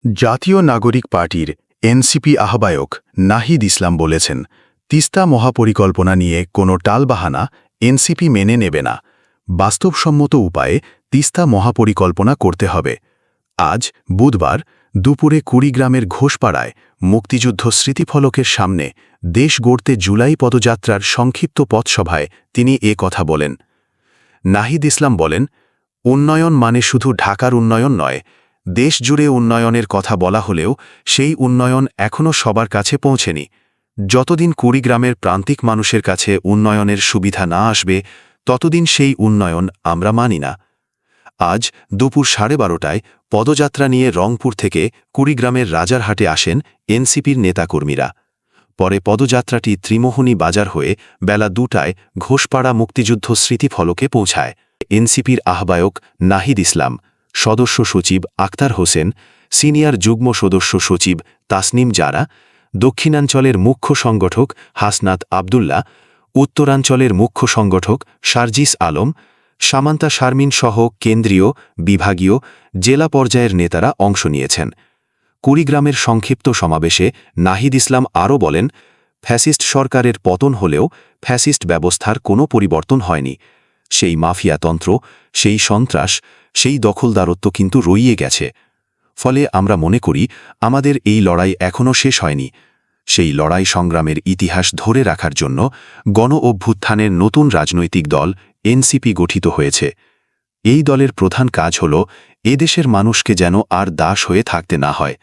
জাতীয় নাগরিক পার্টির এনসিপি আহ্বায়ক নাহিদ ইসলাম বলেছেন, তিস্তা মহাপরিকল্পনা নিয়ে কোনো টালবাহানা এনসিপি মেনে নেবে না। বাস্তবসম্মত উপায়ে তিস্তা মহাপরিকল্পনা করতে হবে। আজ বুধবার দুপুরে কুড়িগ্রামের ঘোষপাড়ায় মুক্তিযুদ্ধ স্মৃতিফলকের সামনে দেশ গড়তে জুলাই পদযাত্রার সংক্ষিপ্ত পথসভায় তিনি এ কথা বলেন। নাহিদ ইসলাম বলেন, উন্নয়ন মানে শুধু ঢাকার উন্নয়ন নয়, দেশ জুড়ে উন্নয়নের কথা বলা হলেও সেই উন্নয়ন এখনও সবার কাছে পৌঁছেনি। যতদিন কুড়িগ্রামের প্রান্তিক মানুষের কাছে উন্নয়নের সুবিধা না আসবে, ততদিন সেই উন্নয়ন আমরা মানি না। আজ দুপুর 12:30টায় পদযাত্রা নিয়ে রংপুর থেকে কুড়িগ্রামের রাজারহাটে আসেন এনসিপির নেতাকর্মীরা। পরে পদযাত্রাটি ত্রিমোহনী বাজার হয়ে বেলা 2টায় ঘোষপাড়া মুক্তিযুদ্ধ স্মৃতিফলকে পৌঁছায়। এনসিপির আহ্বায়ক নাহিদ ইসলাম, সদস্য সচিব আক্তার হোসেন, সিনিয়র যুগ্ম সদস্য সচিব তাসনিম জারা, দক্ষিণাঞ্চলের মুখ্য সংগঠক হাসনাত আবদুল্লাহ, উত্তরাঞ্চলের মুখ্য সংগঠক সার্জিস আলম, সামান্তা শারমিন সহ কেন্দ্রীয়, বিভাগীয়, জেলা পর্যায়ের নেতারা অংশ নিয়েছেন। কুড়িগ্রামের সংক্ষিপ্ত সমাবেশে নাহিদ ইসলাম আরও বলেন, ফ্যাসিস্ট সরকারের পতন হলেও ফ্যাসিস্ট ব্যবস্থার কোনো পরিবর্তন হয়নি। সেই মাফিয়াতন্ত্র, সেই সন্ত্রাস, সেই দখলদারত্ব কিন্তু রইয়ে গেছে। ফলে আমরা মনে করি আমাদের এই লড়াই এখনও শেষ হয়নি। সেই লড়াই সংগ্রামের ইতিহাস ধরে রাখার জন্য গণ অভ্যুত্থানের নতুন রাজনৈতিক দল এনসিপি গঠিত হয়েছে। এই দলের প্রধান কাজ হল এদেশের মানুষকে যেন আর দাস হয়ে থাকতে না হয়।